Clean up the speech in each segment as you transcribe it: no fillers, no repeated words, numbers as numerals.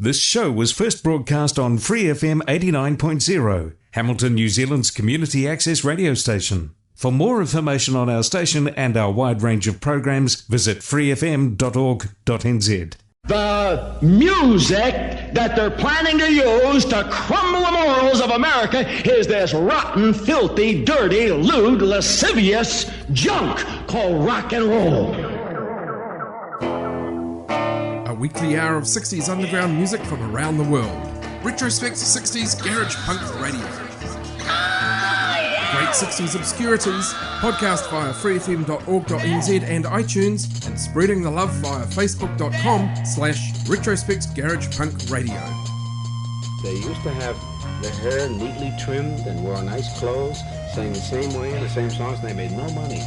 This show was first broadcast on Free FM 89.0, Hamilton, New Zealand's community access radio station. For more information on our station and our wide range of programs, visit freefm.org.nz. The music that they're planning to use to crumble the morals of America is this rotten, filthy, dirty, lewd, lascivious junk called rock and roll. A weekly hour of 60s underground music from around the world. Retrospect 60s Garage Punk Radio. Great 60s obscurities, podcast via freefm.org.nz and iTunes, and spreading the love via facebook.com/Retrospect Garage Punk Radio. They used to have their hair neatly trimmed and wore nice clothes, sang the same way in the same songs, and they made no money.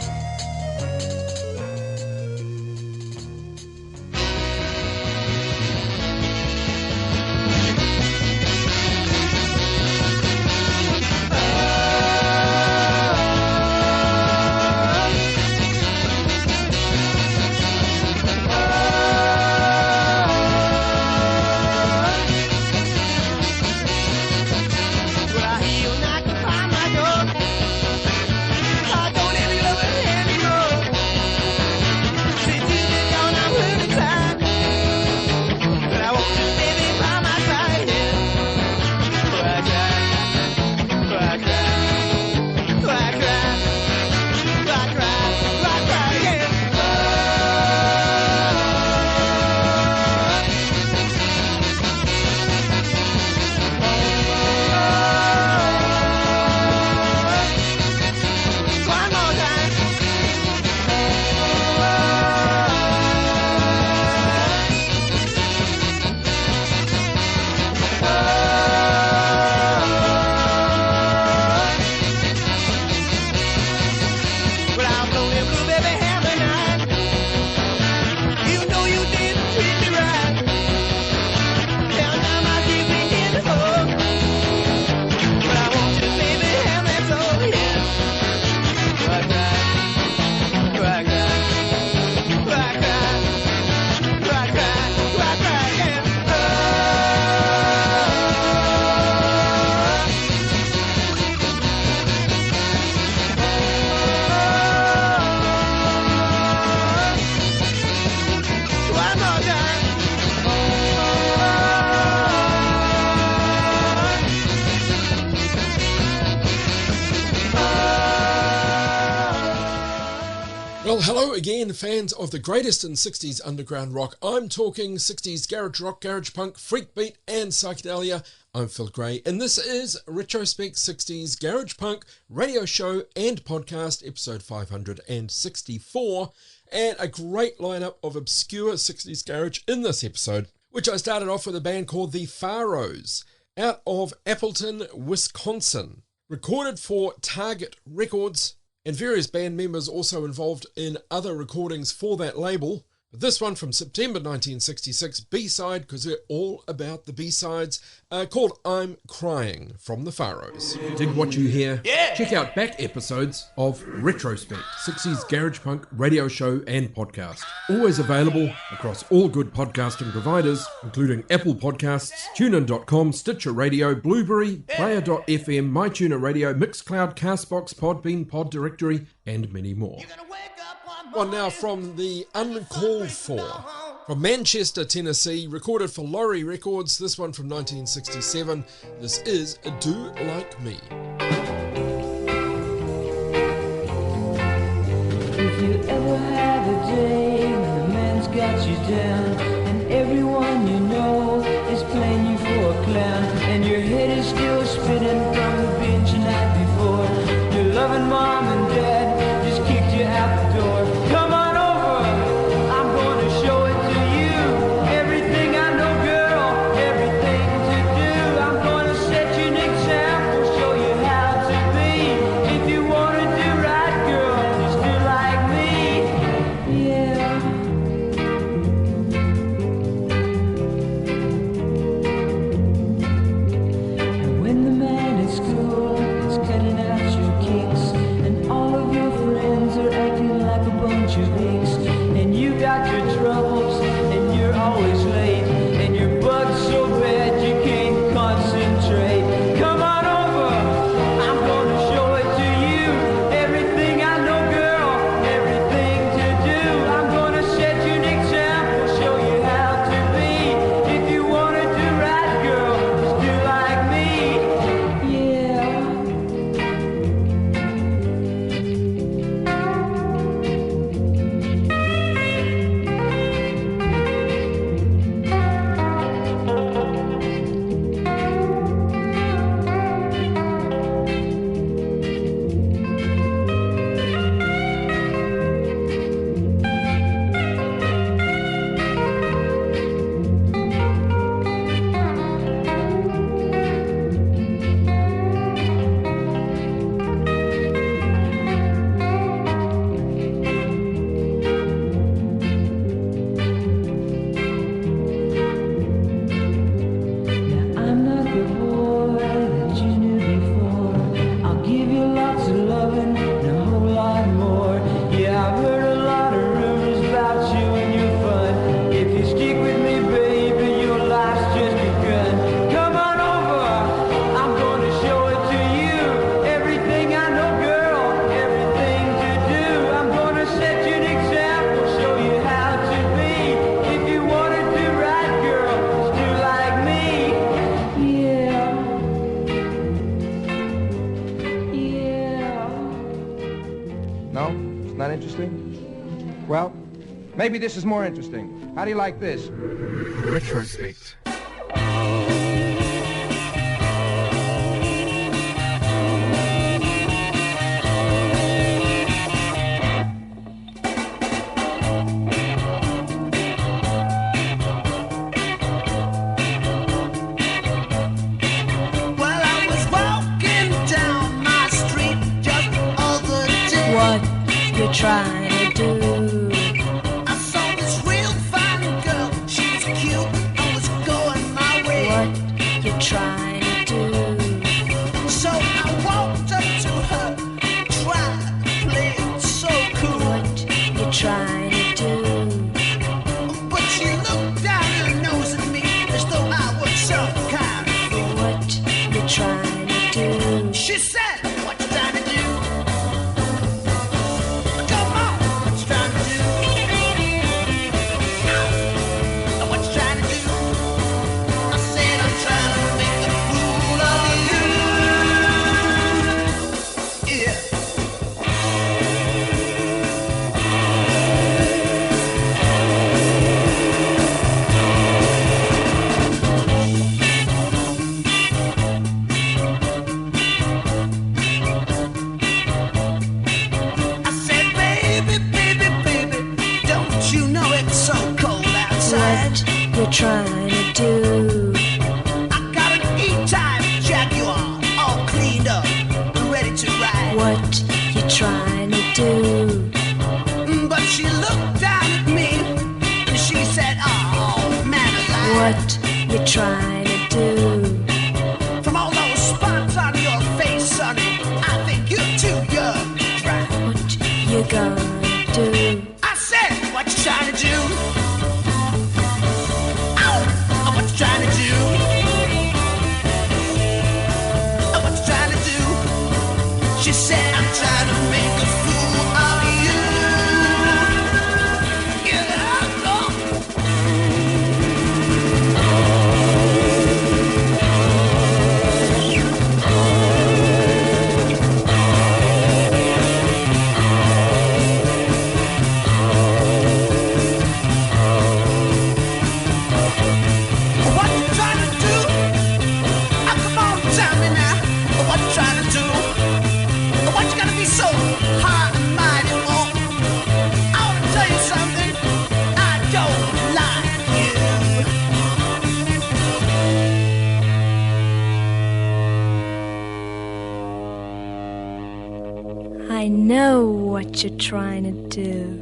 Hello again, fans of the greatest in 60s underground rock. I'm talking 60s garage rock, garage punk, freakbeat and psychedelia. I'm Phil Gray and this is Retrospect 60s Garage Punk radio show and podcast episode 564, and a great lineup of obscure 60s garage in this episode, which I started off with a band called the Pharaohs out of Appleton, Wisconsin, recorded for Target Records, and various band members also involved in other recordings for that label. But this one from September 1966, B-side, because we're all about the B-sides, called I'm Crying from the Pharaohs. Dig what you hear? Yeah! Check out back episodes of Retrospect, 60s Garage Punk radio show and podcast. Always available across all good podcasting providers, including Apple Podcasts, TuneIn.com, Stitcher Radio, Blueberry, Player.fm, MyTuner Radio, Mixcloud, Castbox, Podbean, Pod Directory, and many more. One now from the Uncalled Four, from Manchester, Tennessee, recorded for Laurie Records, this one from 1967. This is Do Like Me. If you ever have a day when the man's got you down, and everyone you know is playing you for a clown, and your head is still spinning from the binge the night before, your loving mom and dad just kicked you out the door. Come on over, I'm gonna show it to you. Everything I know, girl, everything to do. I'm gonna set you an example, show you how to be. If you wanna do right, girl, just do like me. Yeah. the boy that you knew before. I'll give you lots of loving and a whole lot more. Yeah, I've heard a lot of rumors about you and your fun. If you stick with me, baby, your life's just begun. Come on over, I'm gonna show it to you. Everything I know, girl, everything to do. I'm gonna set you an example, show you how to be. If you wanna do right, girl, just do like me. Yeah. Yeah. No? It's not interesting? Well, maybe this is more interesting. How do you like this? Retrospect. Well, I was walking down my street just the other day. What you trying to do? I saw this real fine girl. She was cute and was going my way. What you trying to do? So I walked up to her, tried to play it so cool. What you trying to do? But she looked down her nose at me as though I was some kind of fool. What you trying to do? She said, what you trying to do? Come on, what you trying to do? What you trying to do? I said, I'm trying to make a fool of you. Yeah. I said, baby, baby, baby, don't you know it's so cold outside? What you trying to do? I got an E-Type Jaguar, all cleaned up, ready to ride. What you trying to do? But she looked down at me and she said, oh, man alive. What you trying to do? From all those spots on your face, sonny, I think you're too young to try. What you gonna do? I said, what you trying to do? Oh, what you trying to do? What you trying to do? She said, I'm trying to make a fool of you. Yeah, oh. What you trying to do? Oh, come on, tell me now. What you trying to do? What you gonna be so hard and mighty for? I wanna tell you something. I don't like you. I know what you're trying to do.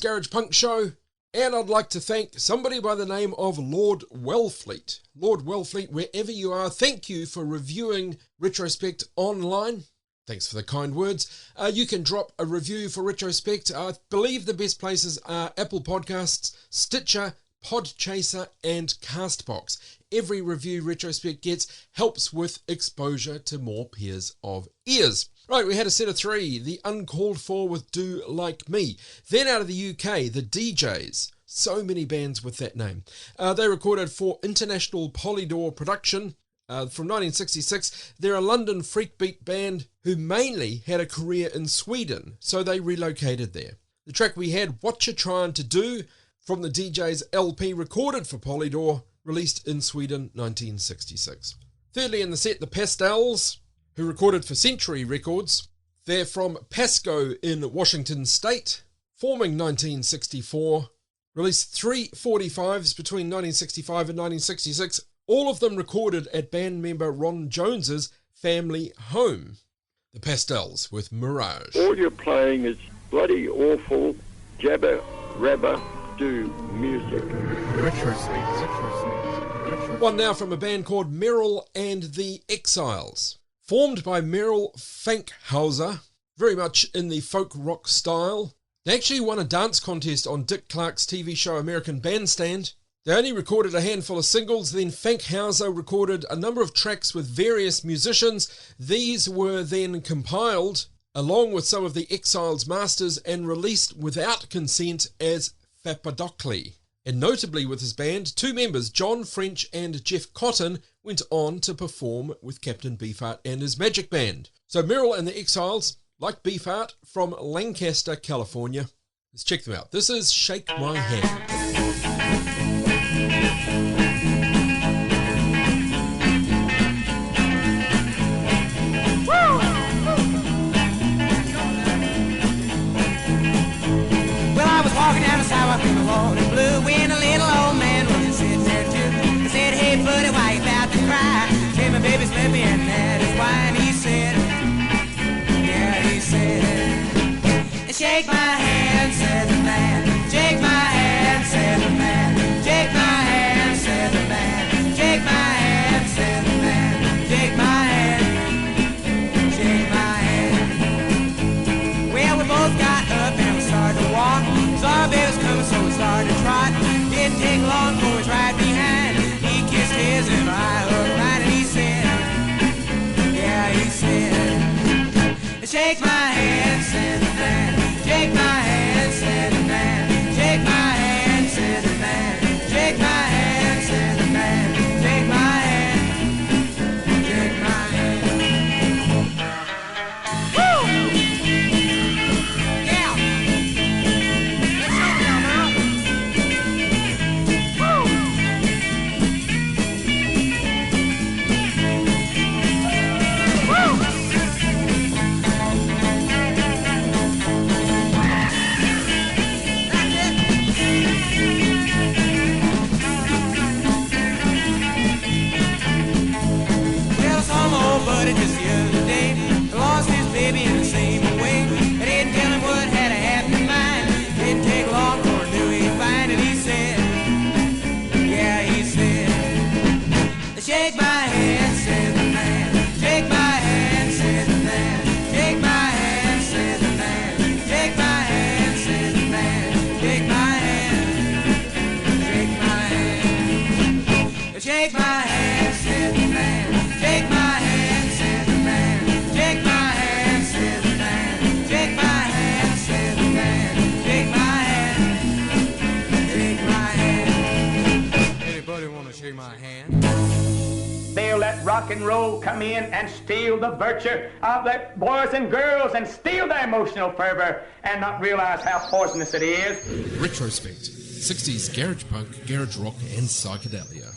Garage Punk Show, and I'd like to thank somebody by the name of Lord Wellfleet. Lord Wellfleet, wherever you are, thank you for reviewing Retrospect online. Thanks for the kind words. You can drop a review for Retrospect. I believe the best places are Apple Podcasts, Stitcher, Podchaser, and Castbox. Every review Retrospect gets helps with exposure to more pairs of ears. Right, we had a set of 3. The Uncalled Four with Do Like Me. Then out of the UK, the DJs. So many bands with that name. They recorded for International Polydor Production. From 1966, they're a London freakbeat band who mainly had a career in Sweden, so they relocated there. The track we had, What You Tryin' To Do, from the DJ's LP recorded for Polydor, released in Sweden 1966. Thirdly in the set, the Pastels, who recorded for Century Records. They're from Pasco in Washington State, forming 1964, released 3 45s between 1965 and 1966, all of them recorded at band member Ron Jones's family home. The Pastels with Mirage. All you're playing is bloody awful jabber rabber do music. One now from a band called Merrill and the Exiles. Formed by Merrill Fankhauser, very much in the folk rock style. They actually won a dance contest on Dick Clark's TV show American Bandstand. They only recorded a handful of singles, then Fankhauser recorded a number of tracks with various musicians. These were then compiled, along with some of the Exiles' masters, and released without consent as Fappadockley. And notably with his band, 2 members, John French and Jeff Cotton, went on to perform with Captain Beefheart and his Magic Band. So Merrill and the Exiles, like Beefheart, from Lancaster, California. Let's check them out. This is Shake My Hand. Walking down the sidewalk in the morning blue, when a little old man was just sitting there too. I said, hey buddy, why you about to cry? Said my baby's lippy and that is why. And he said, yeah, he said, shake my hand, said the man. Shake my hand, said the man. Shake my hand, said the man. Shake my hand, said the man. Shake my hand, shake my hand. Well, we both got up and we started to walk. Our baby's coming, so we started to trot. Didn't take long, for was right behind. He kissed his and I hooked mine, and he said, yeah, he said, shake my hand, said the man. Shake my hand, said the man. Shake my hand, said the man. Shake my hand, said the man. Shake my hand, shake my hand. Woo! Buddy just the other day lost his baby in the same way. I didn't tell him what had happened to mine. Didn't take long for I knew he'd find it. He said, yeah, he said, shake my hand, said the man. Shake my hand, said the man. Shake my hand, said the man. Shake my hand, said the man. Shake my hand, shake my hand. Shake my hand, said the man. Shake my hand. Shake my hand. They'll let rock and roll come in and steal the virtue of the boys and girls and steal their emotional fervor and not realize how poisonous it is. Retrospect, 60s garage punk, garage rock and psychedelia.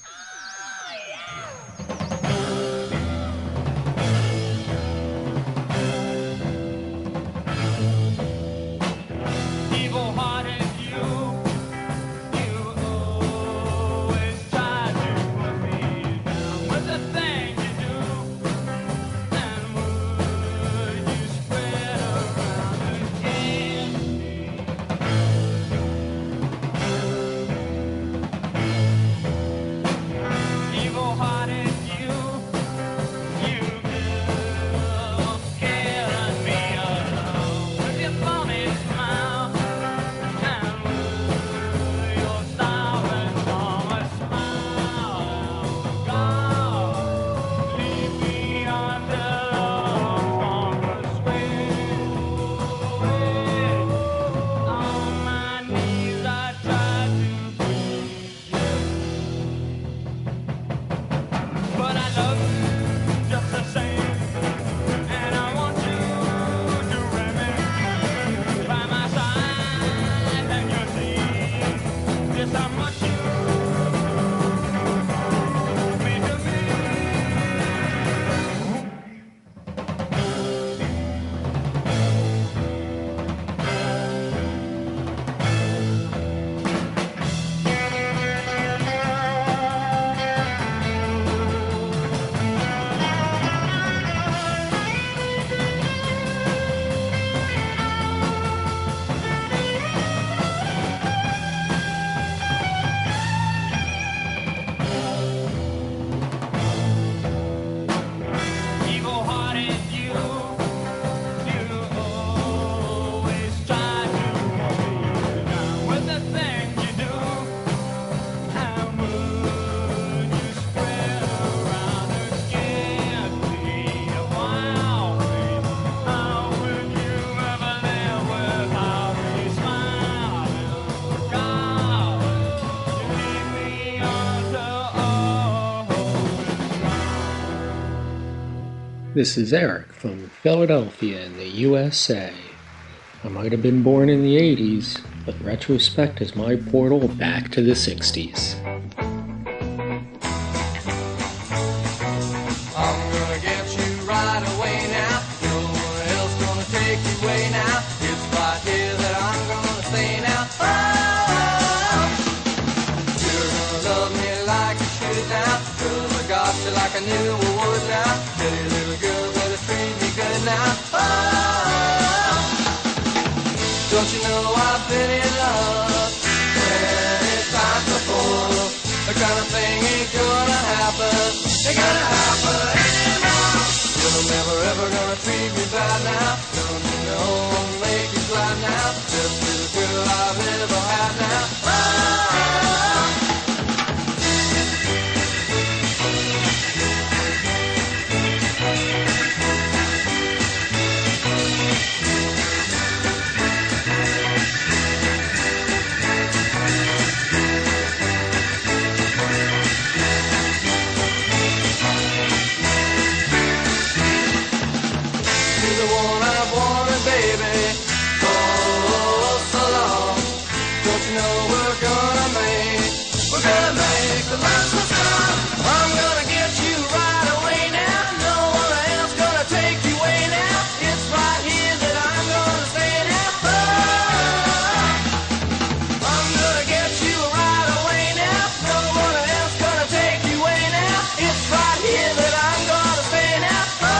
This is Eric from Philadelphia in the USA. I might have been born in the 80s, but Retrospect is my portal back to the 60s. I'm gonna get you right away now. No one else gonna take you away now. It's right here that I'm gonna stay now. Oh, you're gonna love me like you should now. 'Cause I got you like I knew I would now. Hey, little girl, better treat me good now. Oh, don't you know I've been in love many times before? The kind of thing ain't gonna happen. Ain't gonna happen anymore. You're never ever gonna treat me bad now. Don't you know I'll make you glad now? Best little girl I've ever had now. Oh, you're the one I've wanted, baby, oh, so long. Don't you know we're gonna make the last so strong. I'm gonna get you right away now. No one else gonna take you away now. It's right here that I'm gonna stay now. Oh, I'm gonna get you right away now. No one else gonna take you away now. It's right here that I'm gonna stay now. Oh,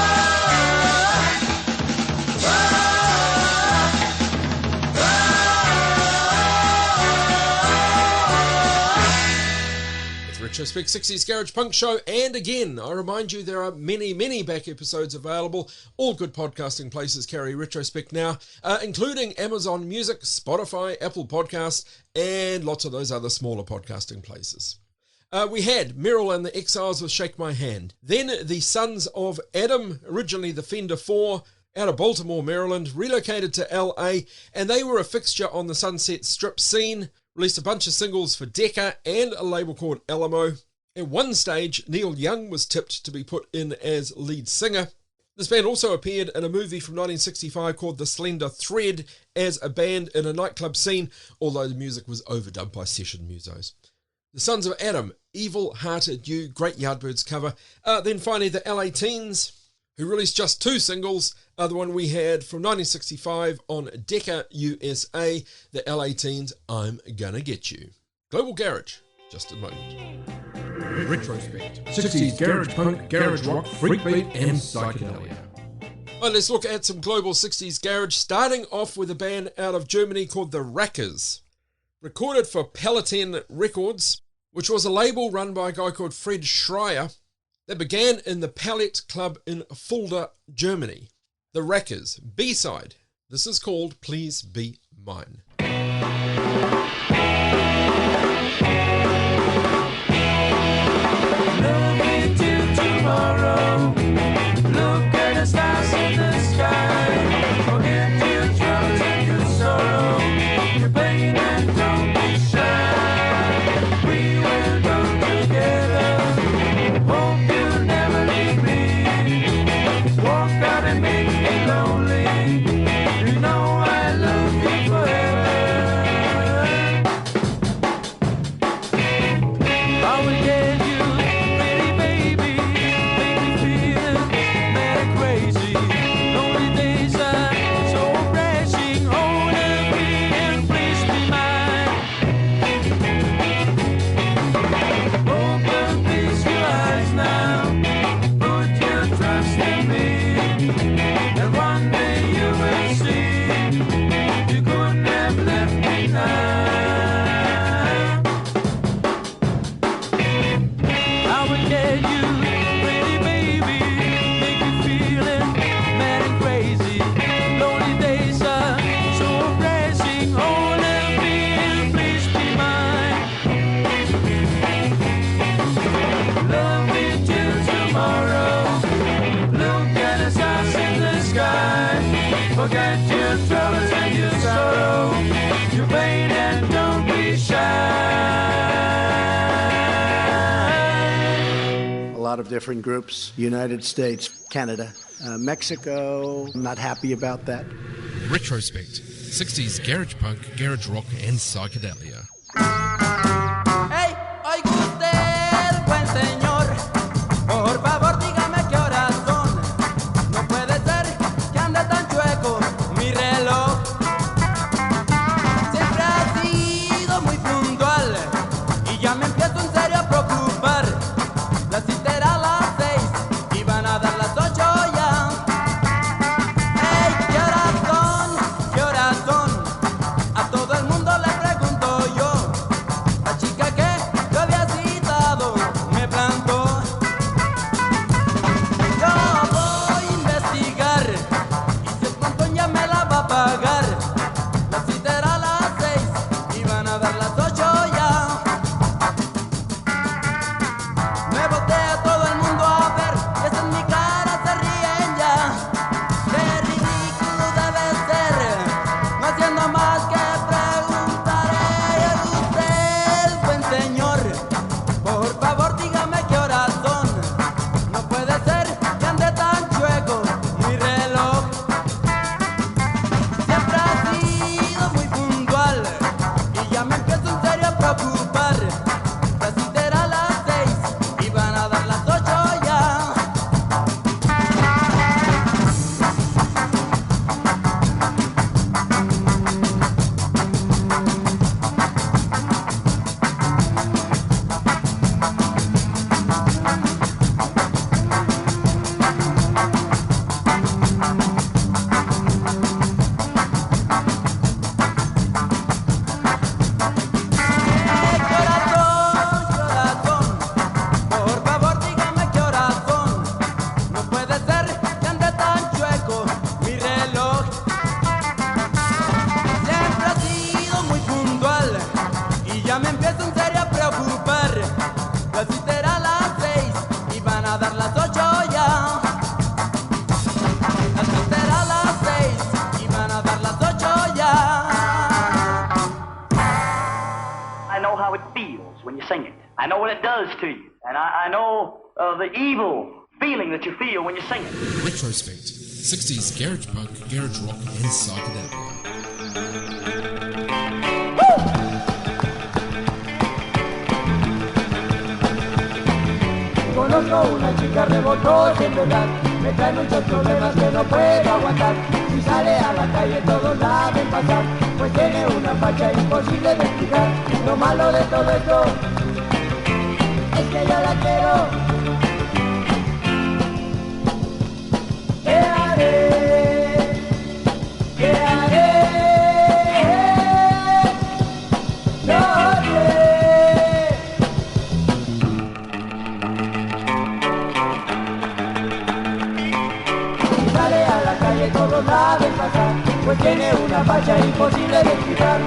Retrospect 60s Garage Punk Show, and again, I remind you there are many back episodes available. All good podcasting places carry Retrospect now, including Amazon Music, Spotify, Apple Podcasts, and lots of those other smaller podcasting places. We had Merrill and the Exiles with Shake My Hand. Then the Sons of Adam, originally the Fender 4, out of Baltimore, Maryland, relocated to LA, and they were a fixture on the Sunset Strip scene. Released a bunch of singles for Decca and a label called Alamo. At one stage, Neil Young was tipped to be put in as lead singer. This band also appeared in a movie from 1965 called The Slender Thread as a band in a nightclub scene, although the music was overdubbed by session musos. The Sons of Adam, Evil Hearted You, great Yardbirds cover. Then finally the LA Teens, who released just 2 singles. The one we had from 1965 on Decca USA, the LA Teens, I'm Gonna Get You. Global Garage, just a moment. Retrospect. 60s garage punk, garage rock, freakbeat, and psychedelia. Well, let's look at some global 60s garage, starting off with a band out of Germany called the Rackers. Recorded for Palatine Records, which was a label run by a guy called Fred Schreier, that began in the Palette Club in Fulda, Germany. The Rackers, B-side. This is called Please Be Mine. Look into tomorrow. Look at the stars in the sky. Forget your troubles and your sorrow. Your pain and don't be shy. We will go together. Hope you'll never leave me. Walk out and make me lonely. You know I love you forever. I will get you, pretty baby, make me feel mad and crazy. Lonely days are so crashing, hold me and please be mine. Open, please, your eyes now, put your trust in me, and one day you will see, you couldn't have left me now. I will get you, pretty baby, make you feeling mad and crazy. Lonely days are so crashing, hold me and please be mine. Love me till tomorrow. Look at the stars in the sky. Forget your troubles and your sorrow, your pain and don't be shy. A lot lot of different groups. United States, Canada, Mexico, not happy about that. Retrospect, 60s garage punk, garage rock and psychedelia. Hey, oiga usted, buen señor, por favor dígame qué horas son. No puede ser que ande tan chueco mi reloj. Siempre ha sido muy puntual y ya me empiezo en serio a preocupar. La cita era a las 6 y van a dar las 8 ya. Hey, ¿qué horas son? ¿Qué horas son? A todo el mundo le pregunto yo. La chica que yo había citado me plantó. Yo voy a investigar y si es pronto ya me la va a pagar. La cita era a las 6 y van a dar las 8 ya. Me voltea todo el mundo a ver y hasta en mi cara se ríen ya. Qué ridículo debe ser, no haciendo más que preguntar. Usted, buen señor, por favor dígame qué horas son. No puede ser que ande tan chueco mi reloj. Siempre ha sido muy puntual y ya me empiezo en serio a preocupar. La cita era a las 6 y van a dar las 8 ya. Corazón, por favor dígame qué horas son. No puede ser que ande tan chueco mi reloj. Siempre ha sido muy puntual y ya me empiezo en serio a preocupar. La cita era a las 6 y van a dar las 8 ya. La cita era a las 6 y van a dar las 8 ya. I know how it feels when you sing it. I know what it does to you. And I know the evil feeling that you feel when you sing it. Retrospect, 60s garage punk, garage rock and psychedelia. Conozco una chica rebotó en verdad, me trae muchos problemas que no puedo aguantar. Si sale a la calle todos la ven pasar, pues tiene una facha imposible de explicar. Lo malo de todo esto es que yo la quiero. ¿Qué haré? ¿Qué haré? No sé. Si sale a la calle todos la ven pasar, pues tiene una facha imposible de explicar.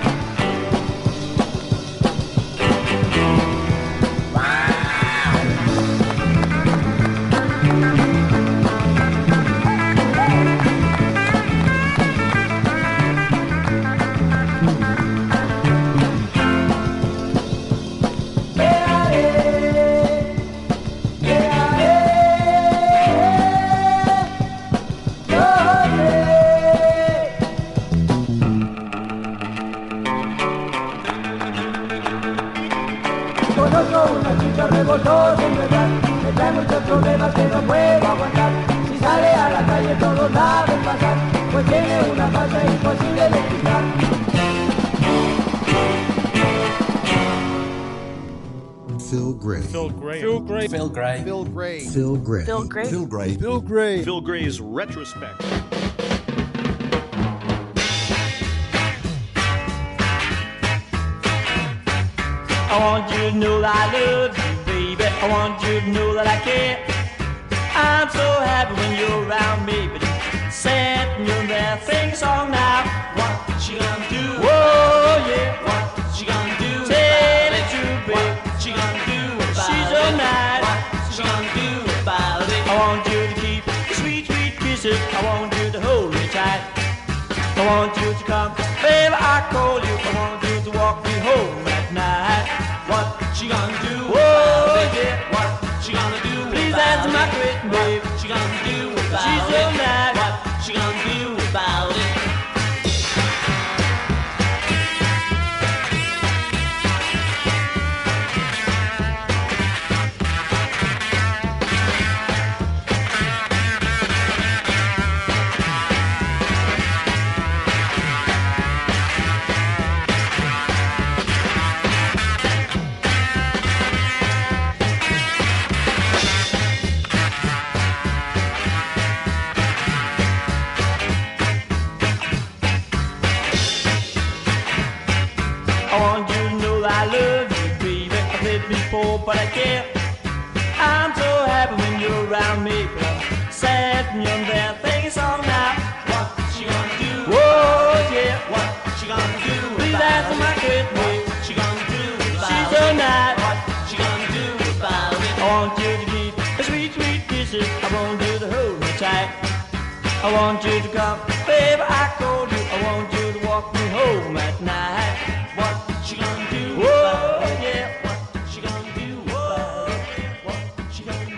Conozco una chica revoltosa en verdad, me trae muchos problemas que no puedo aguantar. Si sale a la calle todos la ven pasar, pues tiene una facha imposible de explicar. Phil Gray. Phil Gray. Phil Gray. Phil Gray. Phil Gray. Phil Gray. Phil Gray. Phil Gray. Phil Gray. Phil Gray's Retrospect. I want you to know that I love you, baby. I want you to know that I care. I'm so happy when you're around me, but you're sad and you're there. Sing a song now. What she gonna do? Whoa, yeah. What she gonna do? Tell it to me. What she gonna do? She's so nice. What she gonna do about it? I want you to keep sweet, sweet kisses. I want you to hold me tight. I want you to come, baby, I call you. I want you to walk me home at night. What she gonna do? Oh, yeah. What she gonna do? Please me poor, but I care. I'm so happy when you're around me, but I'm sad and you're there. Thinking song now. What she gonna do? Whoa, yeah. What she gonna do? Please answer my question. What she gonna do? She's so nice. What she gonna do about it? I want you to give a sweet, sweet kisses. I want you to hold me tight. I want you to come, baby, I called you. I want you to walk me home at night. What she gonna do? Whoa, yeah. What she gonna do? Whoa, what she gonna do?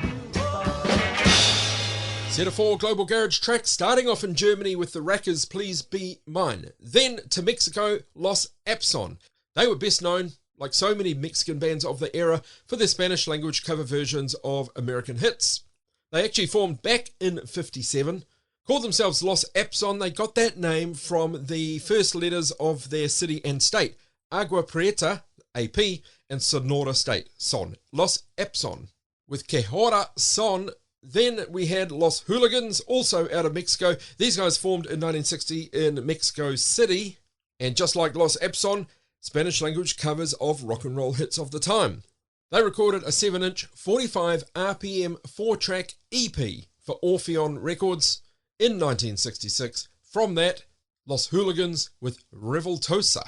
Set of 4 global garage tracks, starting off in Germany with the Rackers' Please Be Mine. Then to Mexico, Los Epson. They were best known, like so many Mexican bands of the era, for their Spanish language cover versions of American hits. They actually formed back in 57. Called themselves Los Epson. They got that name from the first letters of their city and state, Agua Prieta, AP, and Sonora State, Son. Los Epson. With Quejora Son, then we had Los Hooligans, also out of Mexico. These guys formed in 1960 in Mexico City, and just like Los Epson, Spanish language covers of rock and roll hits of the time. They recorded a 7-inch 45 RPM 4-track EP for Orpheon Records in 1966. From that, Los Hooligans with Revoltosa.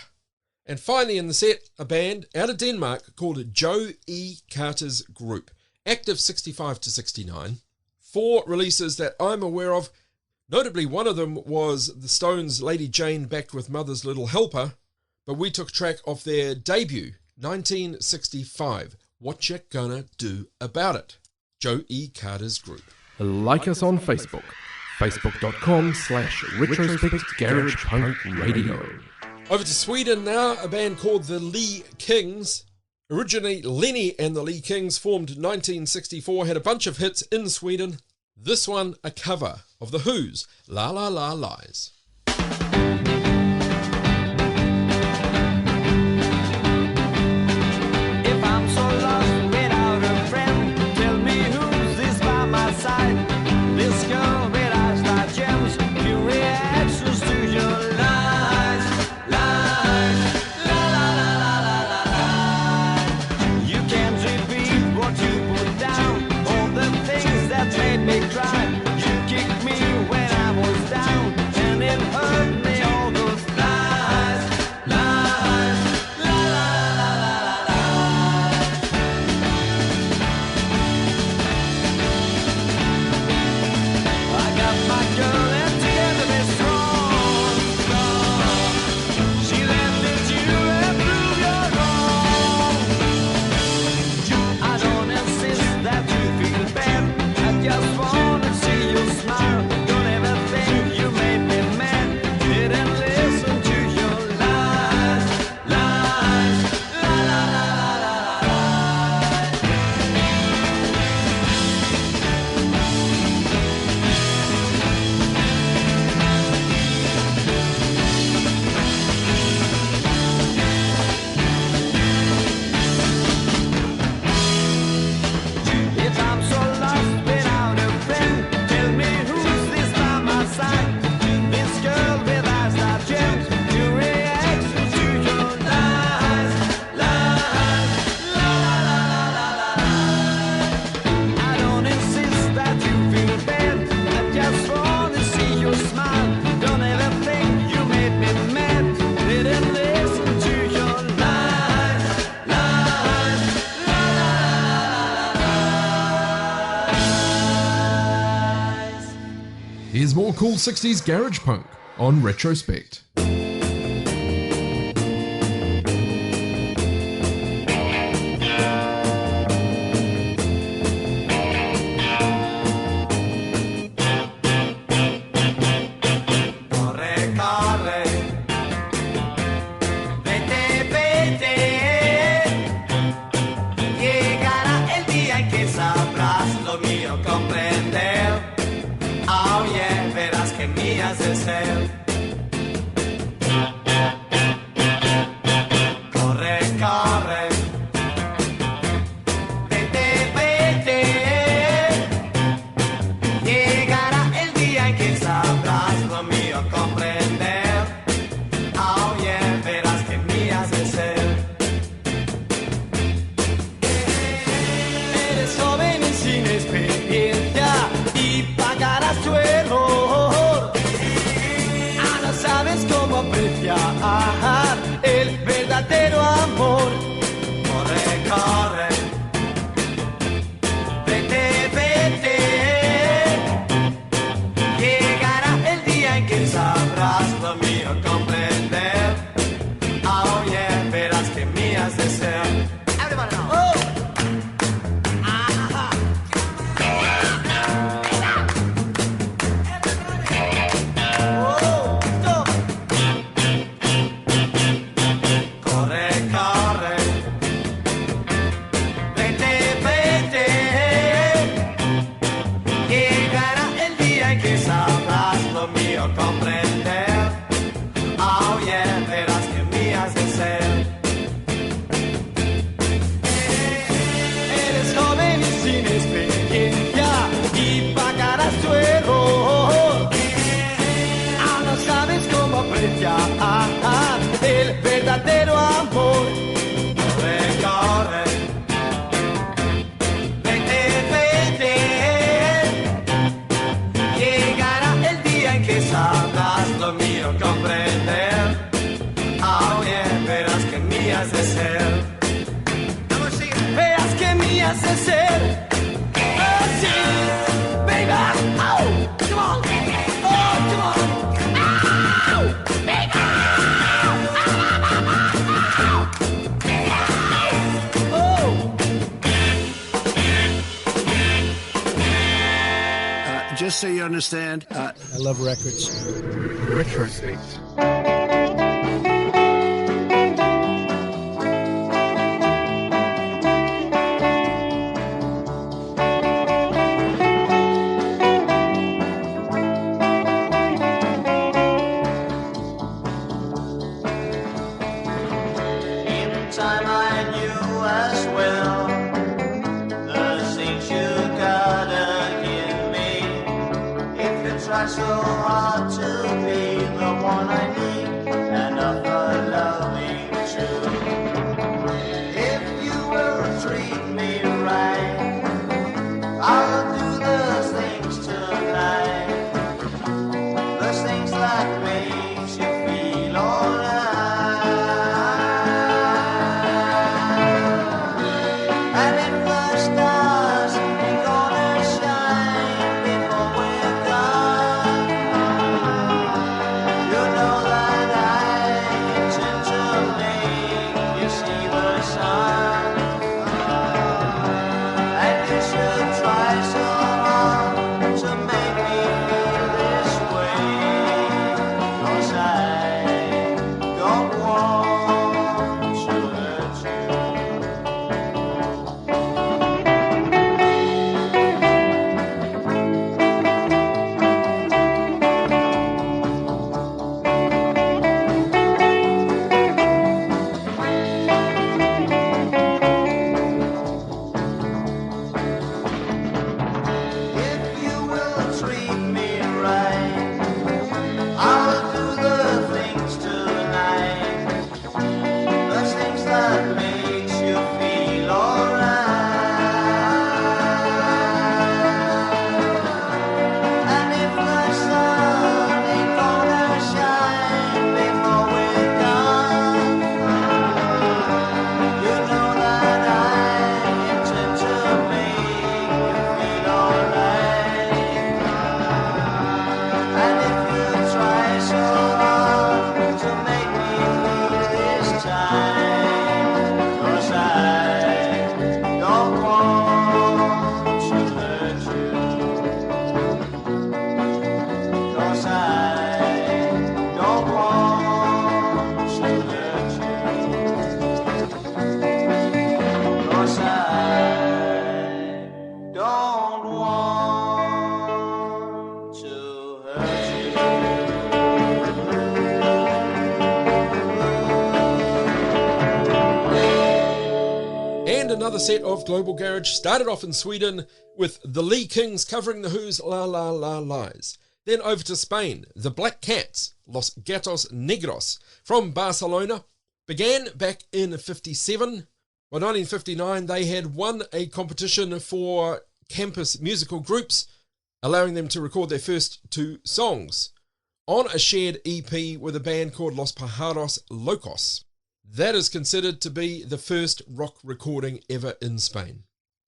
And finally in the set, a band out of Denmark called Joe E. Carter's Group. Active 65 to 69. 4 releases that I'm aware of. Notably, one of them was the Stones' Lady Jane backed with Mother's Little Helper. But we took track of their debut, 1965. What You Gonna Do About It? Joe E. Carter's Group. Like us on Facebook. Facebook.com/Retrospect Garage Punk Radio. Over to Sweden now, a band called the Lee Kings. Originally, Lenny and the Lee Kings formed in 1964, had a bunch of hits in Sweden. This one, a cover of The Who's La La La Lies. If I'm so lost without a friend, tell me who's this by my side. This girl with eyes like gems, few reactions to your lies, lies, la la la la la la. You can't repeat what you put down, all the things that made me cry. You kicked me when I was down, and it hurt me all those lies, lies, la la la la la la. I got my girl and together we're strong, strong. She landed you and prove you're wrong. I don't insist that you feel bad. I just wanna see you smile. Don't ever think you made me mad. Didn't listen to your lies, lies, la la la la la la. If I'm so lost without a friend, tell me who's this by my side. This girl with eyes like gems, your reaction to your lies, lies, la la la la la la. I don't insist that you feel bad. I just wanna see your smile. Don't ever think you made me mad. Didn't listen to your lies, lies, la la la la. Here's more cool 60s garage punk on Retrospect. Corre, corre, vete, vete. Llegará el día en que sabrás lo mío comprender. Oh yeah, verás que mías de ser. sabes cómo apreciar el verdadero amor. Corre, corre, vete, vete. Llegará el día en que sabrás lo mío comprender. Oh yeah, verás que mías de ser. Everybody now. Oh. El verdadero amor. Corre, corre, vete, vete. Llegará el día en que sabrás lo mío comprender. Oh yeah, verás que mías de ser. Verás que mías de ser. Oh sí, baby. Oh, come on. Oh, come on. Oh, baby. Just so you understand, I love records. Retrospect. So hard to be the one I need and offer loving too. If you will treat me right, I'll do those things tonight, those things that makes you feel alright. And if the stars ain't gonna shine before we're gone, you know that I intend to make you see the sun. And you should try so hard to make me feel this way, 'cause I don't want to hurt you. If you will treat me right, I'll do the things tonight, those things that makes you feel alright. And if the sun ain't gonna shine before we're gone, you know that I intend to make you feel alright. And if you try so hard to make me feel this time, 'cause I don't want to hurt you, 'cause I don't want to hurt you, 'cause I don't want to hurt And another set of Global Garage started off in Sweden with the Lee Kings covering The Who's La La La Lies. Then over to Spain, the Black Cats, Los Gatos Negros, from Barcelona, began back in 57. By 1959, they had won a competition for campus musical groups, allowing them to record their first two songs. on a shared EP with a band called Los Pájaros Locos. That is considered to be the first rock recording ever in Spain.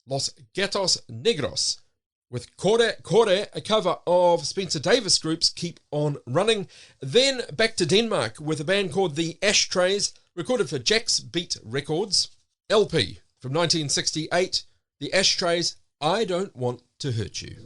Los Gatos Negros with Corre, a cover of Spencer Davis Group's Keep On Running. Then back to Denmark with a band called The Ashtrays, recorded for Jack's Beat Records. LP from 1968, The Ashtrays, I Don't Want to Hurt You.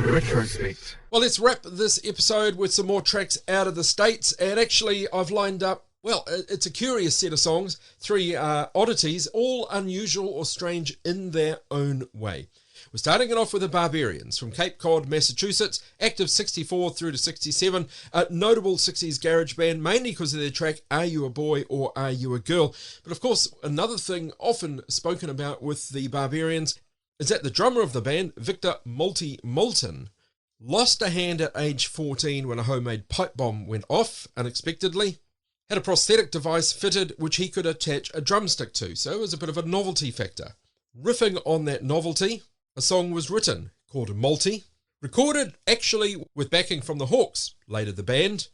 Retrospect. Well, let's wrap this episode with some more tracks out of the States. And actually, I've lined up, well, it's a curious set of songs, 3 oddities, all unusual or strange in their own way. We're starting it off with the Barbarians from Cape Cod, Massachusetts, active 64 through to 67, a notable 60s garage band, mainly because of their track Are You a Boy or Are You a Girl? But of course, another thing often spoken about with the Barbarians is that the drummer of the band, Victor Multi Moulton, lost a hand at age 14 when a homemade pipe bomb went off unexpectedly, had a prosthetic device fitted which he could attach a drumstick to, so it was a bit of a novelty factor. Riffing on that novelty, a song was written called Multi, recorded actually with backing from the Hawks, later the band.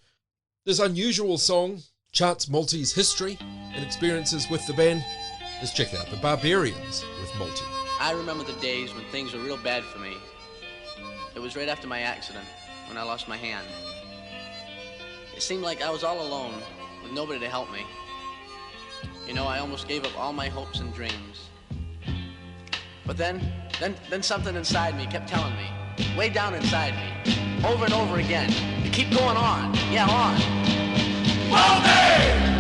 This unusual song charts Multi's history and experiences with the band. Let's check it out, the Barbarians with Multi. I remember the days when things were real bad for me. It was right after my accident, when I lost my hand. It seemed like I was all alone, with nobody to help me. You know, I almost gave up all my hopes and dreams. But then something inside me kept telling me, way down inside me, over and over again, to keep going on, yeah, on. Multi!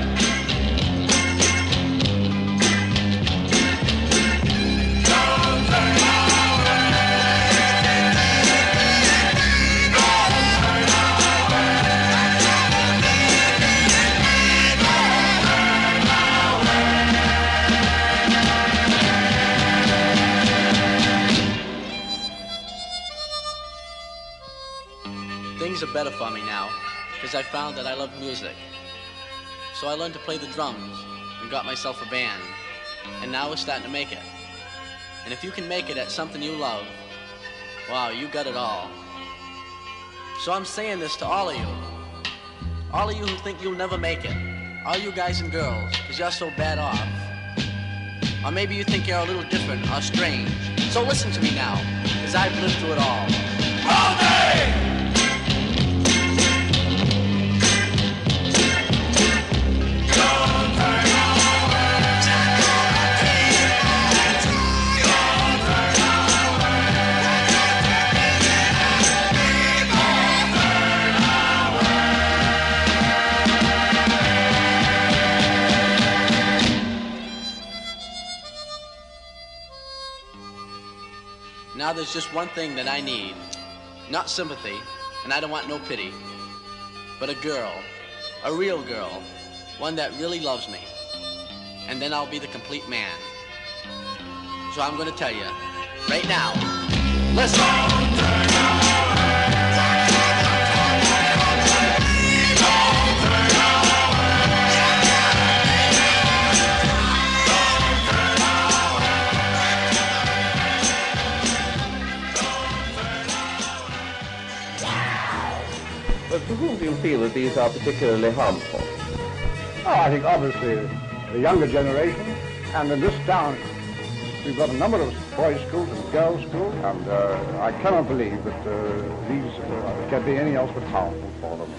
Things are better for me now, because I found that I love music. So I learned to play the drums and got myself a band, and now we're starting to make it. And if you can make it at something you love, wow, you got it all. So I'm saying this to all of you who think you'll never make it, all you guys and girls, because you're so bad off. Or maybe you think you're a little different or strange. So listen to me now, because I've lived through it all. All day! Now there's just one thing that I need. Not sympathy, and I don't want no pity. But a girl, a real girl, one that really loves me. And then I'll be the complete man. So I'm gonna tell you, right now, listen! But to whom do you feel that these are particularly harmful? Oh, I think obviously the younger generation, and in this town we've got a number of boys' schools and girls' schools, and I cannot believe that these can be anything else but harmful for them.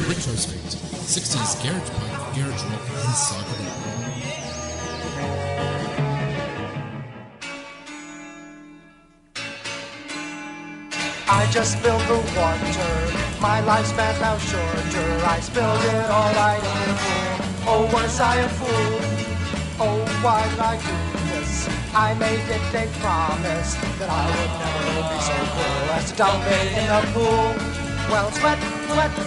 Retrospect, 60s garage punk, garage rock, and psychedelia. I just spilled the water, my lifespan's now shorter. I spilled it all right in the pool. Oh, was I a fool? Oh, why did I do this? I made a promise that I would never be so cool as to dump it in the pool. Well, it's wet,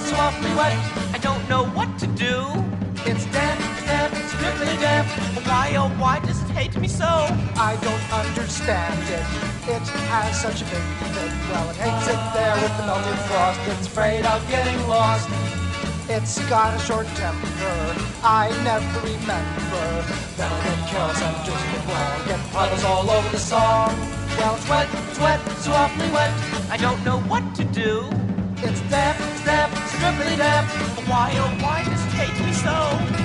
so awfully wet. I don't know what to do. It's damp, it's really damp. Why, oh, why does it hate me so? I don't understand it. It has such a big fit. Well, it hates it there with the melted frost. It's afraid of getting lost. It's got a short temper. I never remember. Then I get careless and just get wrong. Get puddles all over the song. Well, it's wet, so awfully wet. I don't know what to do. It's damp, snap, stripply dap. Why, oh, why does it hate me so?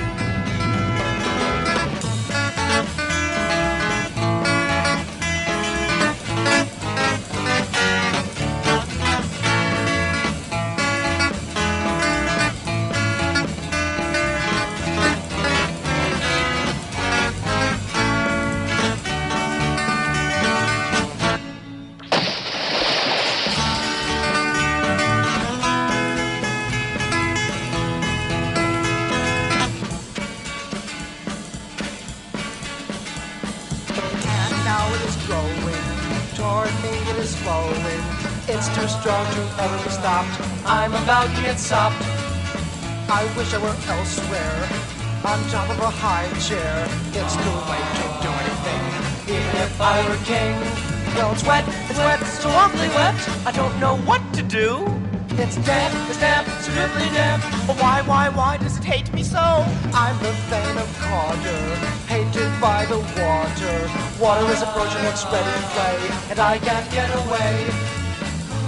It's too strong to ever be stopped. I'm about to get sopped. I wish I were elsewhere, on top of a high chair. It's too late to do anything, even if I were king. Well, it's wet, so awfully wet. I don't know what to do. It's damp, so dribbly damp. Why does it hate me so? I'm the Thane of Codger, hated by the water. Water is approaching, it's ready to play, and I can't get away.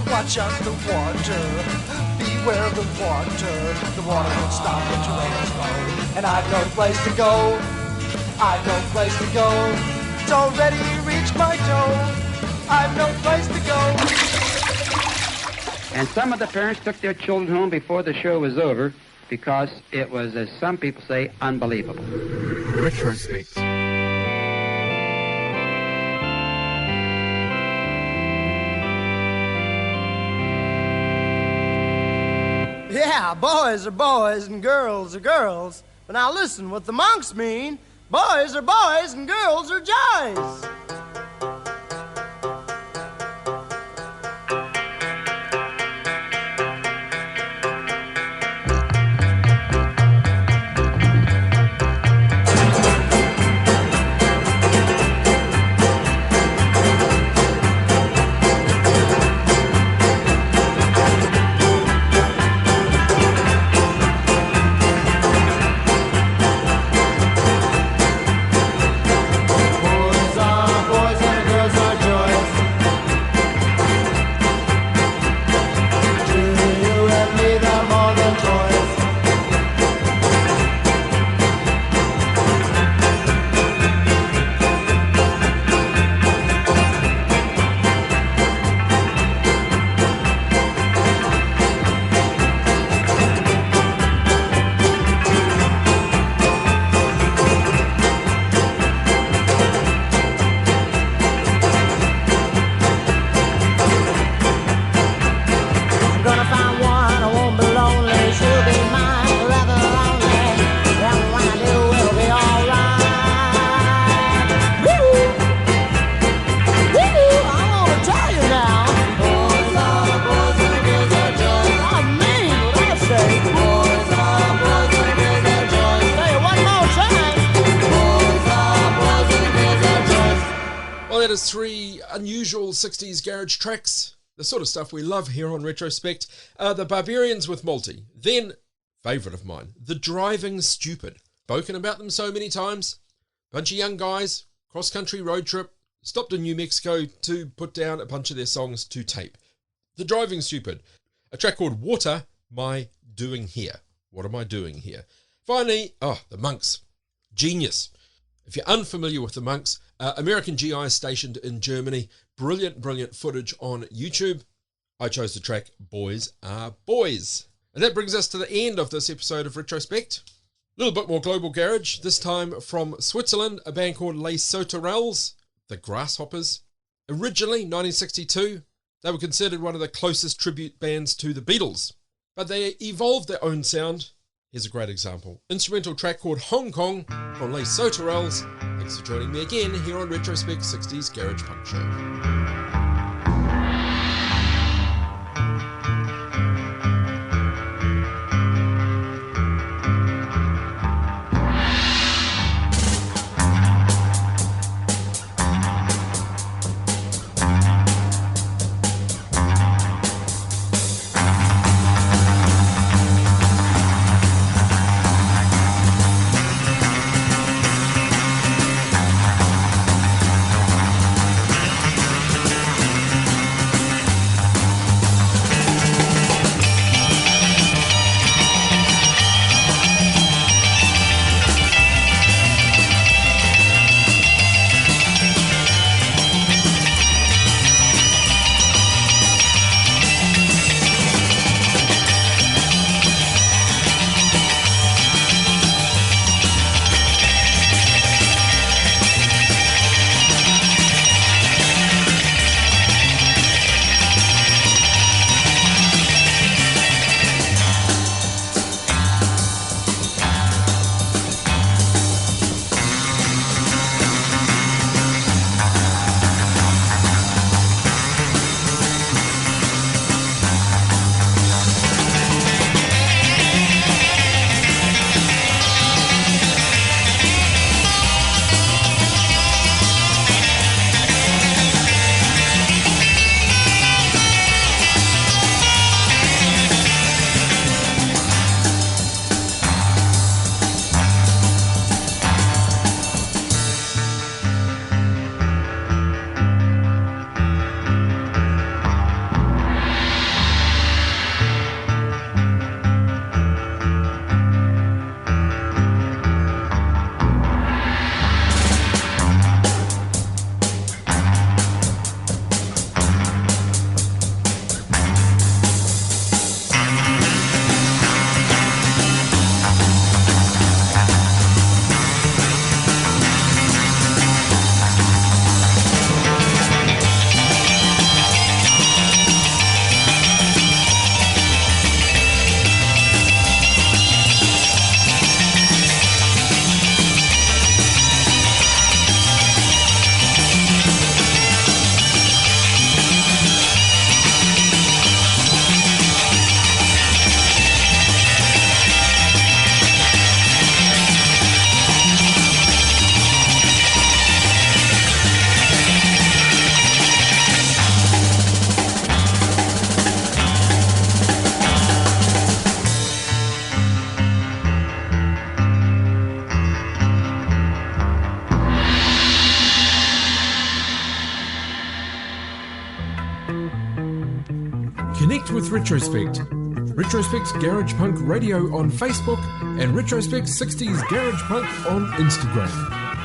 Watch out the water, beware of the water. The water won't stop, the terrain is low, and I've no place to go. I've no place to go. It's already reached my toe. I've no place to go. And some of the parents took their children home before the show was over because it was, as some people say, unbelievable. Retrospect. Yeah, boys are boys and girls are girls. But now listen what the monks mean. Boys are boys and girls are guys. Is 3 unusual 60s garage tracks, the sort of stuff we love here on Retrospect. The Barbarians with Multi, then, favourite of mine, The Driving Stupid. Spoken about them so many times. Bunch of young guys, cross-country road trip, stopped in New Mexico to put down a bunch of their songs to tape. The Driving Stupid, a track called Water, My Doing Here. What am I doing here? Finally, the Monks. Genius. If you're unfamiliar with the Monks, American GI stationed in Germany. Brilliant footage on YouTube. I chose the track Boys Are Boys. And that brings us to the end of this episode of Retrospect. A little bit more global garage, this time from Switzerland, a band called Les Sauterelles, the Grasshoppers. Originally, 1962, they were considered one of the closest tribute bands to the Beatles, but they evolved their own sound. Here's a great example. Instrumental track called Hong Kong from Les Sauterelles. Thanks for joining me again here on Retrospect 60s Garage Punk Show. Retrospect. Retrospect's Garage Punk Radio on Facebook and Retrospect 60s Garage Punk on Instagram.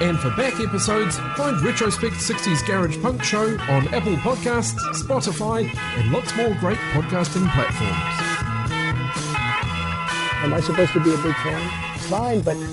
And for back episodes, find Retrospect 60s Garage Punk Show on Apple Podcasts, Spotify, and lots more great podcasting platforms. Am I supposed to be a big fan? Fine, but